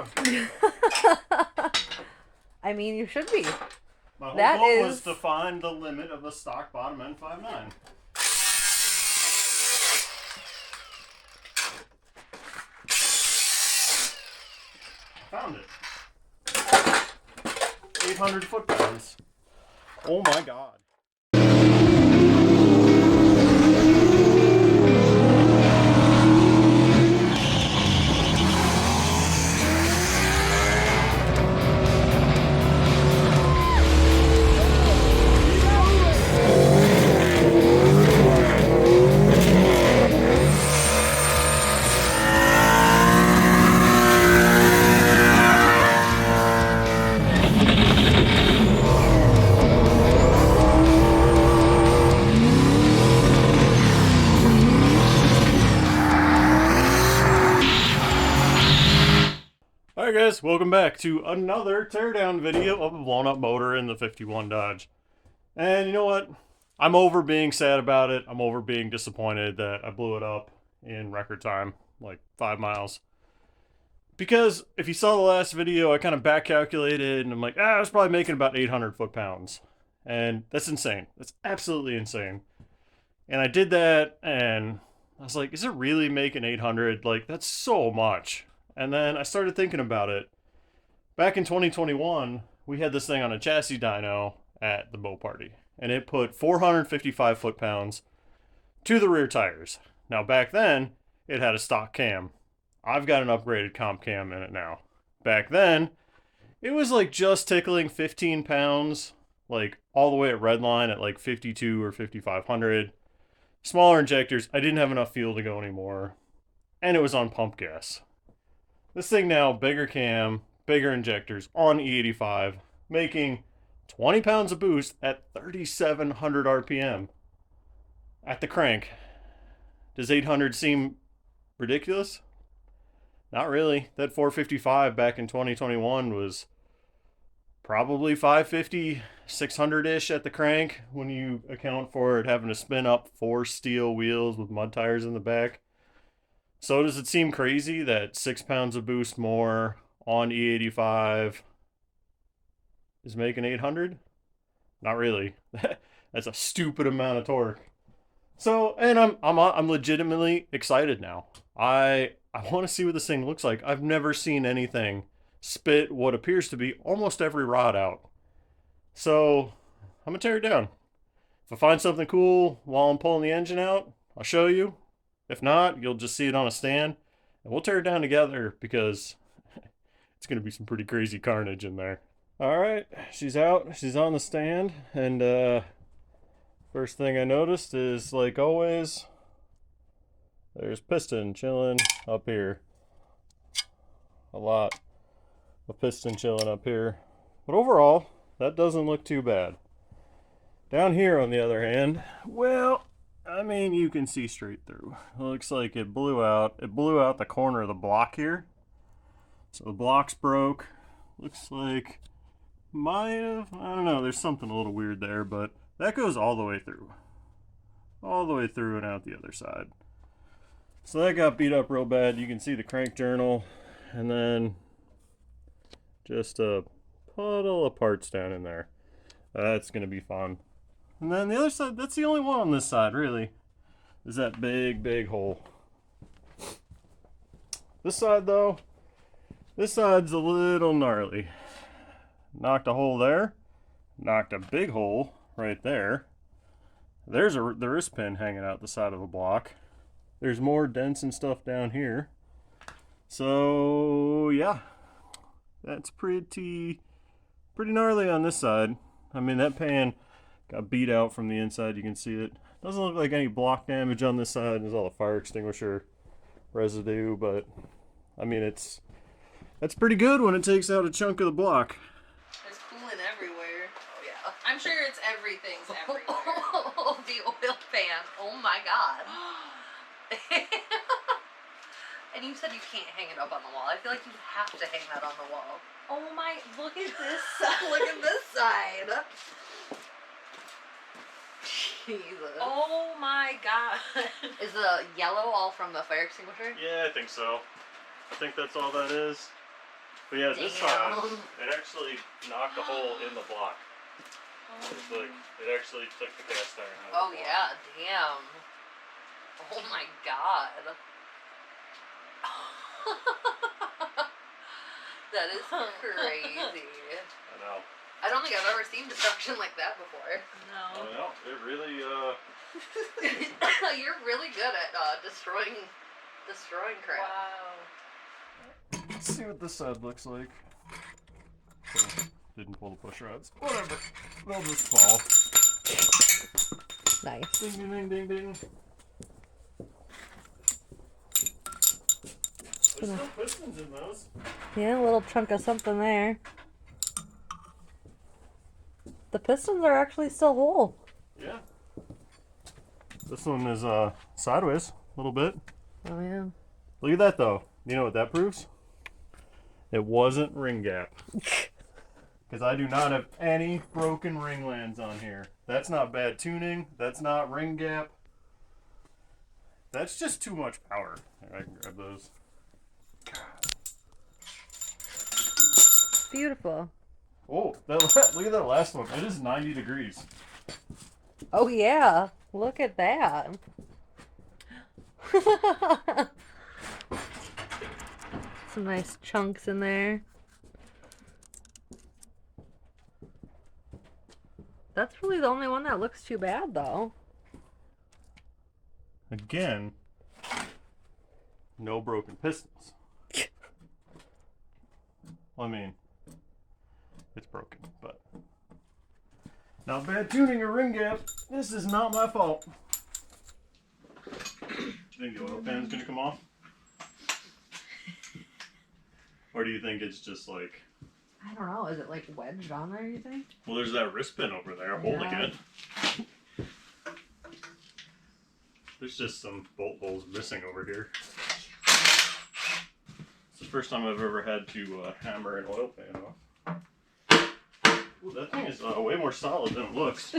proud. I mean, you should be. My whole goal was to find the limit of a stock bottom N59. Found it. 800 foot-pounds. Oh my god. Alright guys, welcome back to another teardown video of a blown up motor in the 51 Dodge. And you know what? I'm over being sad about it. I'm over being disappointed that I blew it up in record time, like 5 miles. Because if you saw the last video, I kind of back calculated and I'm like, I was probably making about 800 foot-pounds. And that's insane. That's absolutely insane. And I did that and I was like, is it really making 800? Like, that's so much. And then I started thinking about it. Back in 2021, we had this thing on a chassis dyno at the boat party. And it put 455 foot-pounds to the rear tires. Now back then, it had a stock cam. I've got an upgraded comp cam in it now. Back then, it was like just tickling 15 pounds. Like all the way at redline at like 52 or 5500. Smaller injectors. I didn't have enough fuel to go anymore. And it was on pump gas. This thing now, bigger cam, bigger injectors on E85, making 20 pounds of boost at 3,700 RPM at the crank. Does 800 seem ridiculous? Not really. That 455 back in 2021 was probably 550, 600-ish at the crank when you account for it having to spin up 4 steel wheels with mud tires in the back. So does it seem crazy that 6 pounds of boost more on E85 is making 800? Not really. That's a stupid amount of torque. So, and I'm legitimately excited now. I want to see what this thing looks like. I've never seen anything spit what appears to be almost every rod out. So, I'm going to tear it down. If I find something cool while I'm pulling the engine out, I'll show you. If not, you'll just see it on a stand, and we'll tear it down together because it's going to be some pretty crazy carnage in there. All right, she's out. She's on the stand, and first thing I noticed is, like always, there's piston chilling up here. A lot of piston chilling up here. But overall, that doesn't look too bad. Down here, on the other hand, well, I mean, you can see straight through. It looks like it blew out. It blew out the corner of the block here. So the block's broke. Looks like might have, I don't know, there's something a little weird there, but that goes all the way through. All the way through and out the other side. So that got beat up real bad. You can see the crank journal and then just a puddle of parts down in there. That's going to be fun. And then the other side, that's the only one on this side, really, is that big hole. This side, though, this side's a little gnarly. Knocked a hole there. Knocked a big hole right there. There's the wrist pin hanging out the side of the block. There's more dents and stuff down here. So, yeah. That's pretty gnarly on this side. I mean, that pan got beat out from the inside. You can see it. Doesn't look like any block damage on this side. There's all the fire extinguisher residue, but I mean, that's pretty good when it takes out a chunk of the block. There's coolant everywhere. Oh yeah. I'm sure it's everything's everywhere. The oil pan. Oh my god. And you said you can't hang it up on the wall. I feel like you have to hang that on the wall. Oh my, look at this side. Look at this side. Jesus. Oh my god. Is the yellow all from the fire extinguisher? Yeah, I think so. I think that's all that is. But yeah, this Damn. it actually knocked a hole in the block. It's like, it actually took the cast iron out Oh of the block. yeah, damn. Oh my god. That is crazy. I know. I don't think I've ever seen destruction like that before. I No. know. It really, You're really good at destroying crap. Wow. Let's see what this side looks like. Okay, didn't pull the push rods. Whatever. They'll just fall. Nice. Ding, ding, ding, ding, ding. There's still pistons in those. Yeah, a little chunk of something there. The pistons are actually still whole. Yeah. This one is sideways a little bit. Oh yeah. Look at that though. You know what that proves? It wasn't ring gap. Because I do not have any broken ring lands on here. That's not bad tuning. That's not ring gap. That's just too much power. Here, I can grab those. Beautiful. Oh, look at that last one. It is 90 degrees. Oh yeah. Look at that. Some nice chunks in there. That's really the only one that looks too bad though. Again, no broken pistons. Well, I mean, it's broken, but not bad tuning or ring gap. This is not my fault. Do you think the oil pan's gonna come off? Or do you think it's just like, I don't know. Is it like wedged on there, you think? well, there's that wrist pin over there holding Yeah. it. There's just some bolt holes missing over here. It's the first time I've ever had to hammer an oil pan off. Ooh, that thing is way more solid than it looks.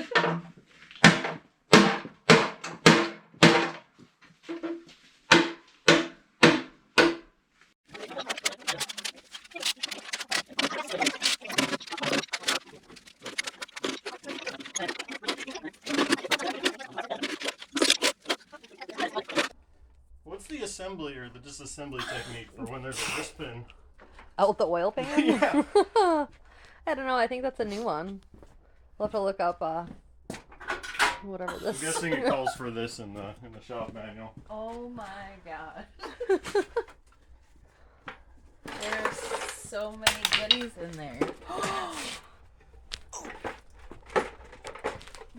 What's the assembly or the disassembly technique for when there's a wrist pin? Out the oil pan? Yeah. I don't know. I think that's a new one. We'll have to look up whatever I'm this. guessing it calls for this in the shop manual. Oh my god. There's so many goodies in there.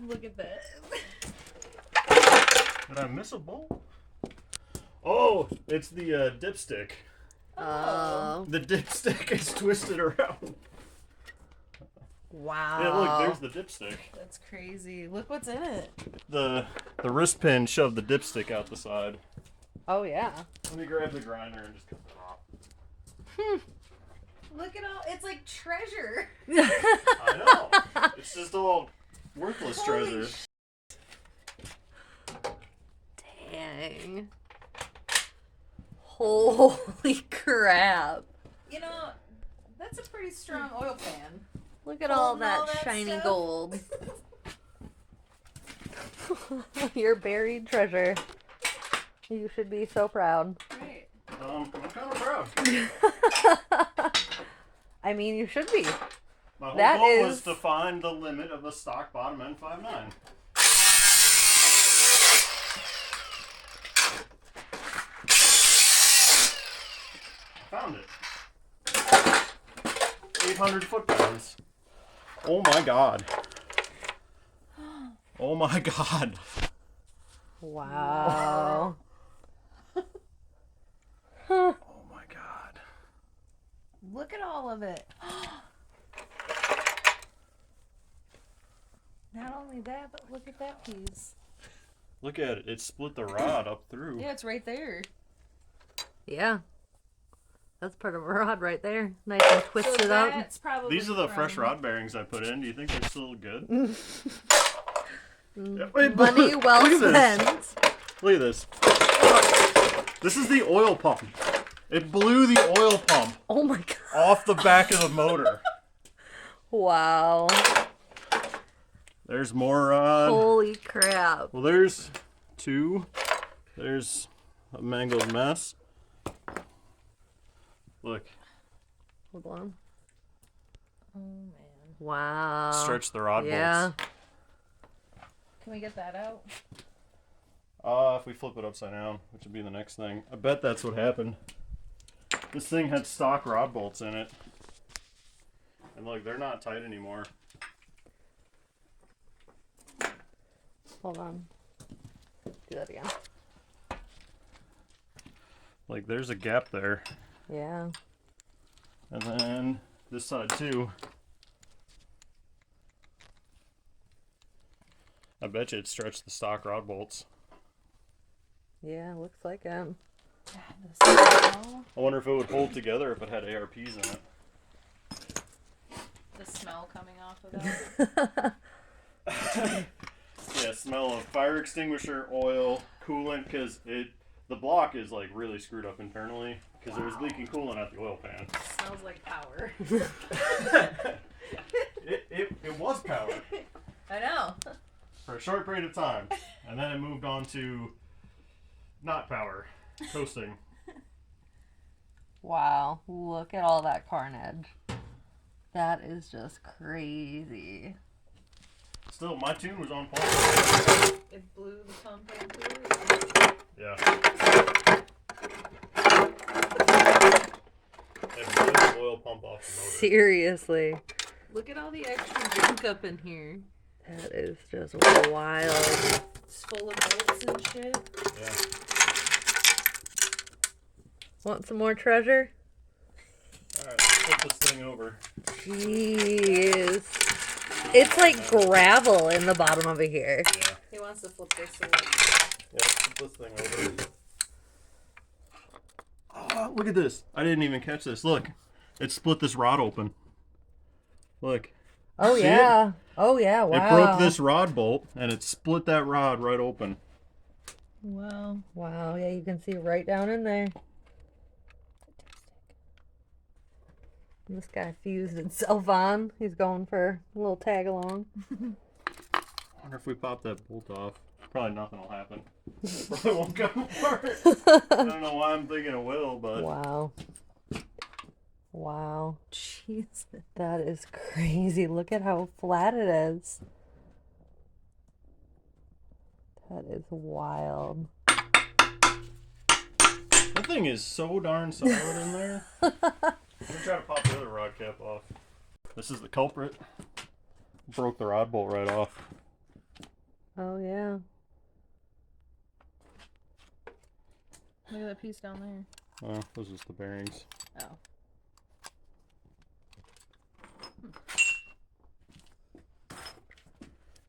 Look at this. Did I miss a bolt? Oh, it's the dipstick. Oh. The dipstick is twisted around. Wow. Yeah, look, there's the dipstick. That's crazy. Look what's in it. The wrist pin shoved the dipstick out the side. Oh yeah. Let me grab the grinder and just cut that off. Look at all. It's like treasure. I know. It's just all worthless Holy treasure. Dang. Holy crap. You know, that's a pretty strong oil pan. Look at all Holding that all that shiny stuff. gold. Your buried treasure. You should be so proud. Right. I'm kind of proud. I mean, you should be. My whole That goal was is- to find the limit of a stock bottom N59. Found it. 800 foot-pounds. Oh my god. Oh my god. Wow. Oh my god. Look at all of it. Not only that, but look at that piece. Look at it. It split the rod up through. Yeah, it's right there. Yeah. That's part of a rod right there. Nice and twisted up. That's probably These are the from- fresh rod bearings I put in. Do you think they're still good? Yeah, Money wait, well look at this. spent. Look at this. This is the oil pump. It blew the oil pump Oh my god. off the back of the motor. Wow. There's more on. Holy crap. Well, there's 2. There's a mangled mess. Look. Hold on. Oh man. Wow. Stretch the rod Yeah. bolts. Can we get that out? If we flip it upside down, which would be the next thing. I bet that's what happened. This thing had stock rod bolts in it. And look, they're not tight anymore. Hold on. Do that again. Like, there's a gap there. Yeah. And then this side too. I bet you it stretched the stock rod bolts. Yeah, looks like it. The I wonder if it would hold together if it had ARPs in it. smell coming off of that. Yeah, smell of fire extinguisher, oil, coolant, because the block is like really screwed up internally because it was leaking coolant out the oil pan. Smells like power. It was power I know. for a short period of time, and then it moved on to not power, toasting. Wow, look at all that carnage. That is just crazy. Still, my tune was on point. It blew the pump into it. Yeah. It blew the oil pump off the motor. Seriously. Look at all the extra junk up in here. That is just wild. It's full of bolts and shit. Yeah. Want some more treasure? Alright, flip this thing over. Jeez. It's like gravel in the bottom over here. Yeah. He wants to flip this away. Yeah, flip this thing over. Oh, look at this. I didn't even catch this. Look. It split this rod open. Look. Oh, See yeah. it? Oh, yeah. Wow. It broke this rod bolt, and it split that rod right open. Wow. Wow. Yeah, you can see right down in there. This guy fused himself on. He's going for a little tag along. I wonder if we pop that bolt off. Probably nothing will happen. Probably won't come apart. I don't know why I'm thinking it will, but Wow. Wow. Jesus. That is crazy. Look at how flat it is. That is wild. that thing is so darn solid in there. Let me try to pop the other rod cap off. This is the culprit. Broke the rod bolt right off. Oh, yeah. Look at that piece down there. Oh, those are just the bearings. Oh.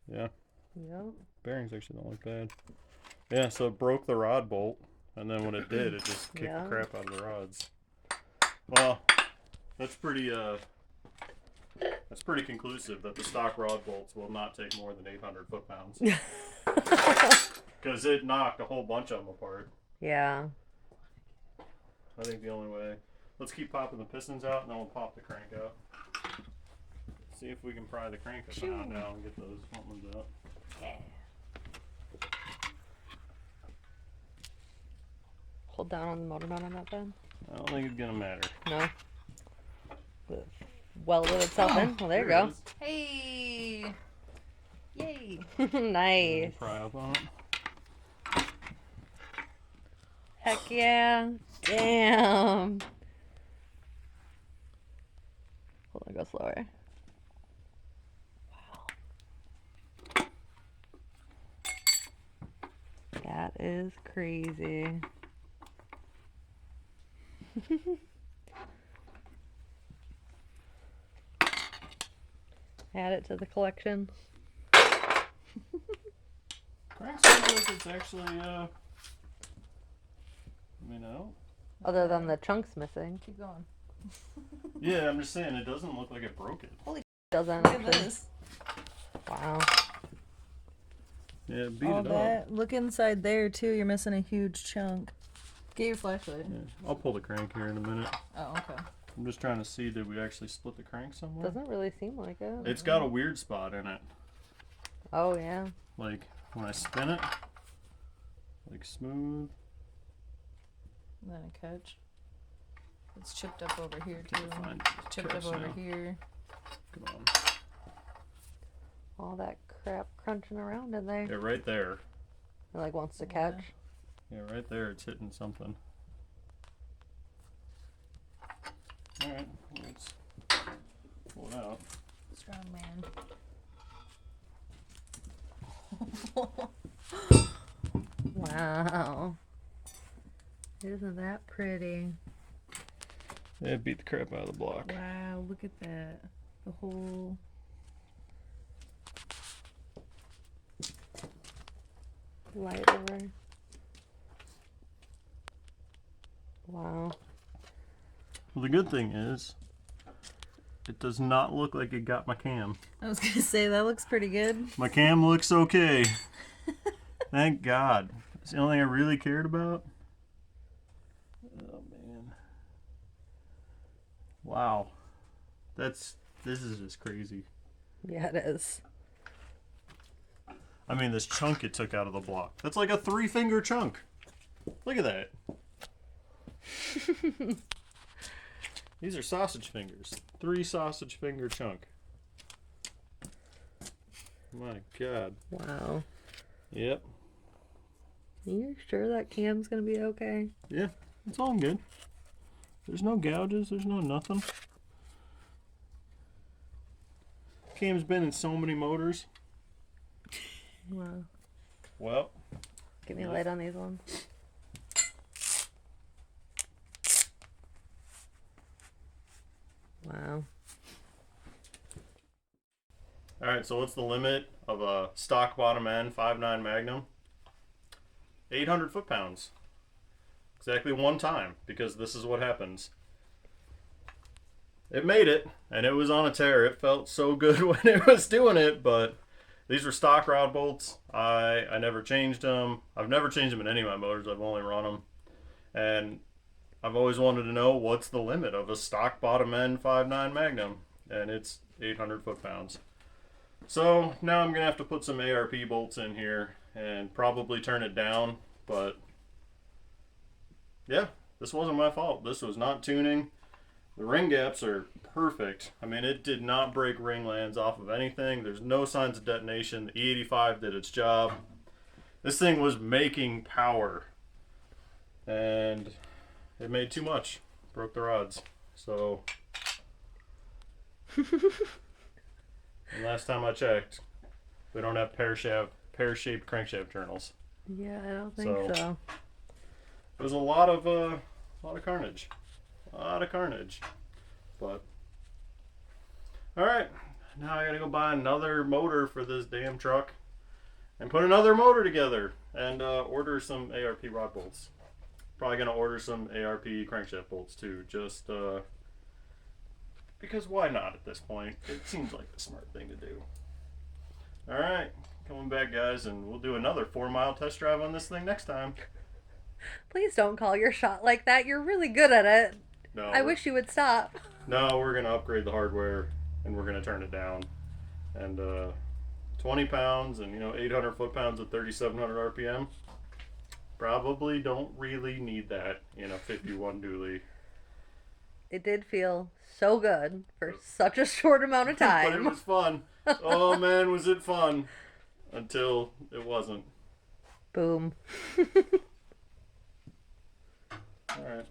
Yeah, Yep. bearings actually don't look bad. Yeah, so it broke the rod bolt, and then when it did, it just kicked Yeah. the crap out of the rods. Well, that's pretty conclusive that the stock rod bolts will not take more than 800 foot-pounds. Because it knocked a whole bunch of them apart. Yeah. I think the only way. Let's keep popping the pistons out, and then we'll pop the crank out. See if we can pry the crank up and down and get those front ones out. Hold down on the motor mount on that then. I don't think it's gonna matter. No. Welded itself in. Well, there you go. it is. Hey! Yay! Nice. Pry up on it. Heck yeah. Damn. Hold on, go slower. Wow. That is crazy. Add it to the collection. Crank seems like it's actually, Other than the chunks missing. Keep going. Yeah, I'm just saying, it doesn't look like it broke it. Doesn't Look at actually. this. Wow. Yeah, beat All it up. that. Look inside there too. You're missing a huge chunk. Get your flashlight. Yeah, I'll pull the crank here in a minute. Oh, okay. I'm just trying to see, did we actually split the crank somewhere? Doesn't really seem like it. It's got a weird spot in it. Oh, yeah. Like, when I spin it, like smooth. Then a catch. It's chipped up over here too. Can't find It's chipped up catch over now. here. Come on. All that crap crunching around in there. Yeah, right there. It like wants to catch. Yeah, right there, it's hitting something. Alright, let's pull it out. Strong man. Wow. Isn't that pretty? Yeah, beat the crap out of the block. Wow, look at that. The whole. Light over. Wow. Well, the good thing is, it does not look like it got my cam. I was gonna say that looks pretty good. My cam looks okay. Thank God. It's the only thing I really cared about. Oh, man. Wow. This is just crazy. Yeah, it is. I mean, this chunk it took out of the block. That's like a 3-finger chunk. Look at that. These are sausage fingers. 3 sausage finger chunk. My God. Wow. Yep. Are you sure that cam's gonna be okay? Yeah, it's all good. There's no gouges. There's no nothing. Cam's been in so many motors. Wow. Well, Give me a light on these ones. Wow. alright, so what's the limit of a stock bottom end 5.9 Magnum? 800 foot-pounds. Exactly one time, because this is what happens. It made it, and it was on a tear. It felt so good when it was doing it, but these were stock rod bolts. I never changed them. I've never changed them in any of my motors. I've only run them. And I've always wanted to know what's the limit of a stock bottom end 5.9 Magnum, and it's 800 foot-pounds. So now I'm going to have to put some ARP bolts in here and probably turn it down, but yeah, this wasn't my fault. This was not tuning. The ring gaps are perfect. I mean, it did not break ring lands off of anything. There's no signs of detonation. The E85 did its job. This thing was making power, and it made too much. Broke the rods. So, and last time I checked, we don't have pear-shaped crankshaft journals. Yeah, I don't think so. It was a lot of carnage. A lot of carnage. But alright, now I gotta go buy another motor for this damn truck and put another motor together and order some ARP rod bolts. Probably gonna order some ARP crankshaft bolts too, just because why not at this point? It seems like the smart thing to do. Alright, coming back guys, and we'll do another 4-mile test drive on this thing next time. Please don't call your shot like that. You're really good at it. No, I wish you would stop. No, we're gonna upgrade the hardware and we're gonna turn it down. And 20 pounds and 800 foot-pounds at 3,700 RPM. Probably don't really need that in a 51 dually. It did feel so good for such a short amount of time. But it was fun. Oh man, was it fun. Until it wasn't. Boom. Alright.